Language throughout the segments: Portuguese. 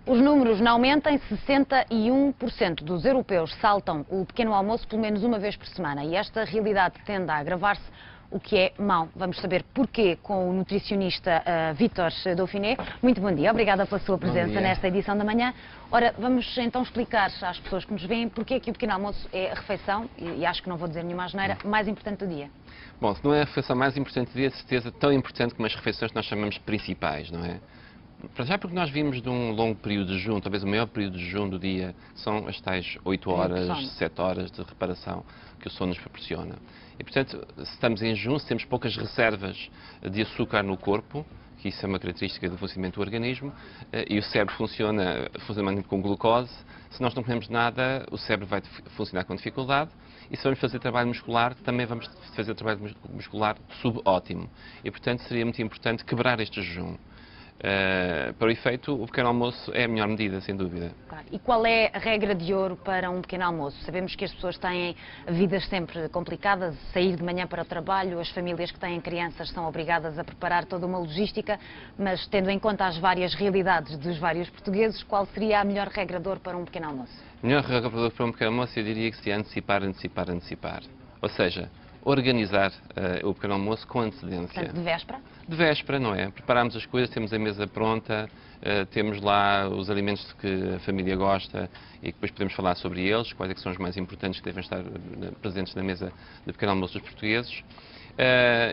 Os números não aumentam, 61% dos europeus saltam o pequeno almoço pelo menos uma vez por semana e esta realidade tende a agravar-se, o que é mau. Vamos saber porquê com o nutricionista Vítor Dauphiné. Muito bom dia, obrigada pela sua presença nesta edição da manhã. Ora, vamos então explicar às pessoas que nos veem porquê é que o pequeno almoço é a refeição, e acho que não vou dizer nenhuma asneira, mais importante do dia. Bom, se não é a refeição mais importante do dia, de certeza tão importante como as refeições que nós chamamos principais, não é? Para já porque nós vimos de um longo período de jejum, talvez o maior período de jejum do dia, são as tais 8 horas, 7 horas de reparação que o sono nos proporciona. E, portanto, se estamos em jejum, se temos poucas reservas de açúcar no corpo, que isso é uma característica do funcionamento do organismo, e o cérebro funciona com glucose, se nós não comemos nada, o cérebro vai funcionar com dificuldade, e se vamos fazer trabalho muscular, também vamos fazer trabalho muscular subótimo. E, portanto, seria muito importante quebrar este jejum. Para o efeito, o pequeno almoço é a melhor medida, sem dúvida. Claro. E qual é a regra de ouro para um pequeno almoço? Sabemos que as pessoas têm vidas sempre complicadas, sair de manhã para o trabalho, as famílias que têm crianças são obrigadas a preparar toda uma logística, mas tendo em conta as várias realidades dos vários portugueses, qual seria a melhor regra de ouro para um pequeno almoço? A melhor regra de ouro para um pequeno almoço, eu diria que seria antecipar, antecipar, antecipar. Ou seja, organizar o pequeno almoço com antecedência. Portanto, de véspera? De véspera, não é? Preparamos as coisas, temos a mesa pronta, temos lá os alimentos que a família gosta e que depois podemos falar sobre eles, quais é que são os mais importantes que devem estar presentes na mesa de pequeno almoço dos portugueses.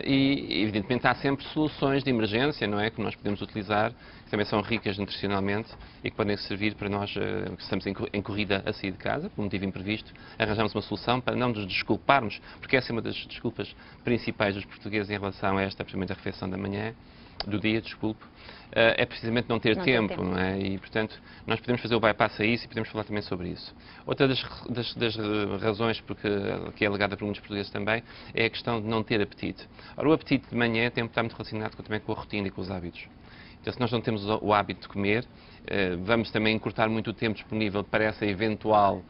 E, evidentemente, há sempre soluções de emergência, não é? Que nós podemos utilizar, que também são ricas nutricionalmente e que podem servir para nós, que estamos em corrida a sair de casa, por um motivo imprevisto, arranjamos uma solução para não nos desculparmos, porque essa é uma das desculpas principais dos portugueses em relação a esta primeira refeição da manhã, do dia, desculpe, é precisamente não ter tempo, não é? E, portanto, nós podemos fazer o bypass a isso e podemos falar também sobre isso. Outra das razões que é alegada por muitos portugueses também é a questão de não ter apetite. Ora, o apetite de manhã está muito relacionado também com a rotina e com os hábitos. Então, se nós não temos o hábito de comer, vamos também encurtar muito o tempo disponível para essa eventual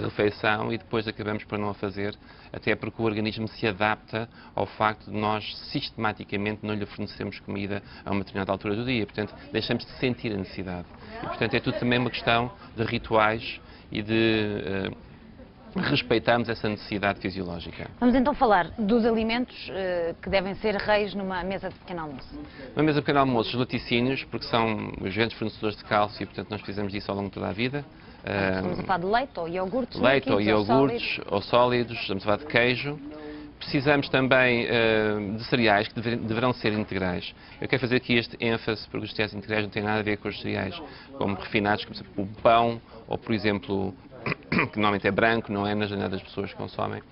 refeição e depois acabamos por não a fazer, até porque o organismo se adapta ao facto de nós sistematicamente não lhe fornecermos comida a uma determinada altura do dia. Portanto, deixamos de sentir a necessidade. E, portanto, é tudo também uma questão de rituais e de respeitarmos essa necessidade fisiológica. Vamos então falar dos alimentos que devem ser reis numa mesa de pequeno almoço. Uma mesa de pequeno almoço, os laticínios, porque são os grandes fornecedores de cálcio e, portanto, nós precisamos disso ao longo de toda a vida. Estamos a falar de leite ou iogurtes? Leite ou iogurtes ou sólidos, estamos a falar de queijo. Precisamos também de cereais que deverão ser integrais. Eu quero fazer aqui este ênfase, porque os cereais integrais não têm nada a ver com os cereais como refinados, como por exemplo, o pão, ou por exemplo, que normalmente é branco, não é, na janela das pessoas que consomem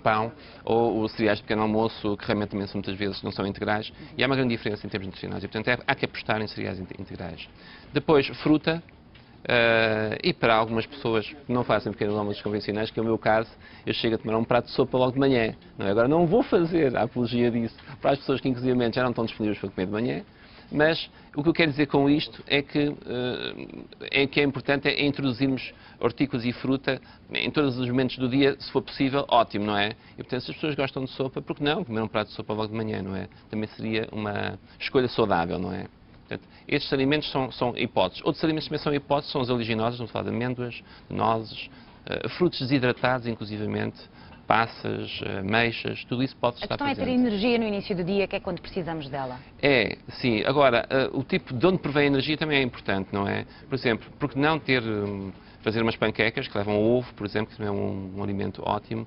pão, ou os cereais de pequeno almoço, que realmente também muitas vezes não são integrais, e há uma grande diferença em termos nutricionais, e portanto há que apostar em cereais integrais. Depois, fruta. E para algumas pessoas que não fazem pequenos almoços convencionais, que é o meu caso, eu chego a tomar um prato de sopa logo de manhã. Não é? Agora, não vou fazer a apologia disso para as pessoas que, inclusive, já não estão disponíveis para comer de manhã, mas o que eu quero dizer com isto é que é importante é introduzirmos hortícolas e fruta em todos os momentos do dia, se for possível, ótimo, não é? E, portanto, se as pessoas gostam de sopa, por que não comer um prato de sopa logo de manhã, não é? Também seria uma escolha saudável, não é? Portanto, estes alimentos são hipóteses. Outros alimentos que também são hipóteses são os oleaginosos, vamos falar de amêndoas, de nozes, frutos desidratados, inclusivamente, passas, ameixas, tudo isso pode estar presente. A questão é ter energia no início do dia, que é quando precisamos dela. É, sim. Agora, o tipo de onde provém a energia também é importante, não é? Por exemplo, porque não fazer umas panquecas que levam ovo, por exemplo, que também é um alimento ótimo,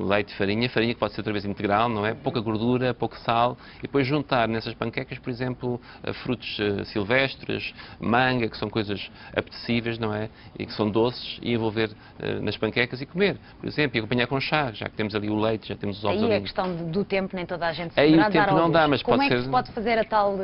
leite, farinha que pode ser outra vez integral, não é? Pouca gordura, pouco sal, e depois juntar nessas panquecas, por exemplo, frutos silvestres, manga, que são coisas apetecíveis, não é? E que são doces, e envolver nas panquecas e comer, por exemplo, e acompanhar com chá, já que temos ali o leite, já temos os ovos ali. Aí a questão do tempo, nem toda a gente se aí poderá o tempo dar não dá, mas como pode ser... Como é que se pode fazer a tal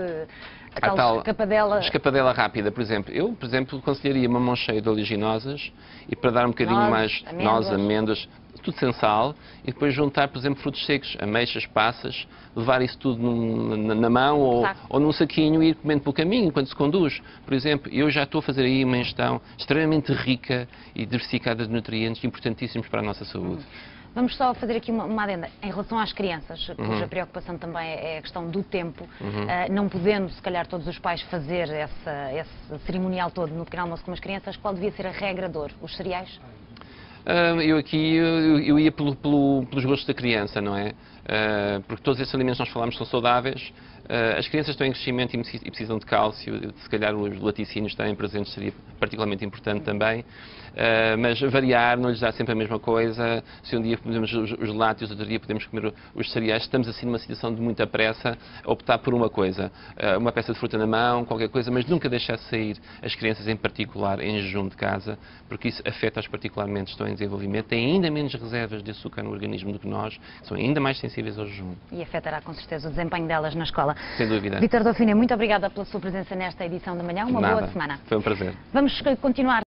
escapadela? Escapadela rápida, por exemplo. Eu, por exemplo, aconselharia uma mão cheia de oleaginosas e para dar um bocadinho mais nozes, amêndoas, tudo sem sal, e depois juntar, por exemplo, frutos secos, ameixas, passas, levar isso tudo na mão ou num saquinho e ir comendo pelo caminho enquanto se conduz. Por exemplo, eu já estou a fazer aí uma ingestão extremamente rica e diversificada de nutrientes importantíssimos para a nossa saúde. Vamos só fazer aqui uma adenda em relação às crianças, cuja preocupação também é a questão do tempo. Não podendo, se calhar, todos os pais fazer esse cerimonial todo no pequeno almoço com as crianças, qual devia ser a regra de ouro? Os cereais? Eu ia pelos gostos da criança, não é? Porque todos esses alimentos que nós falamos são saudáveis. As crianças estão em crescimento e precisam de cálcio, se calhar os laticínios estarem presentes seria particularmente importante também. Mas variar, não lhes dar sempre a mesma coisa. Se um dia comemos os lácteos, outro dia podemos comer os cereais, estamos assim numa situação de muita pressa, a optar por uma coisa, uma peça de fruta na mão, qualquer coisa, mas nunca deixar sair as crianças em particular em jejum de casa, porque isso afeta-os particularmente, estão em desenvolvimento, têm ainda menos reservas de açúcar no organismo do que nós, são ainda mais sensíveis ao jejum. E afetará com certeza o desempenho delas na escola. Sem dúvida. Vítor Dauphinée, muito obrigada pela sua presença nesta edição da manhã. Uma boa semana. Foi um prazer. Vamos continuar.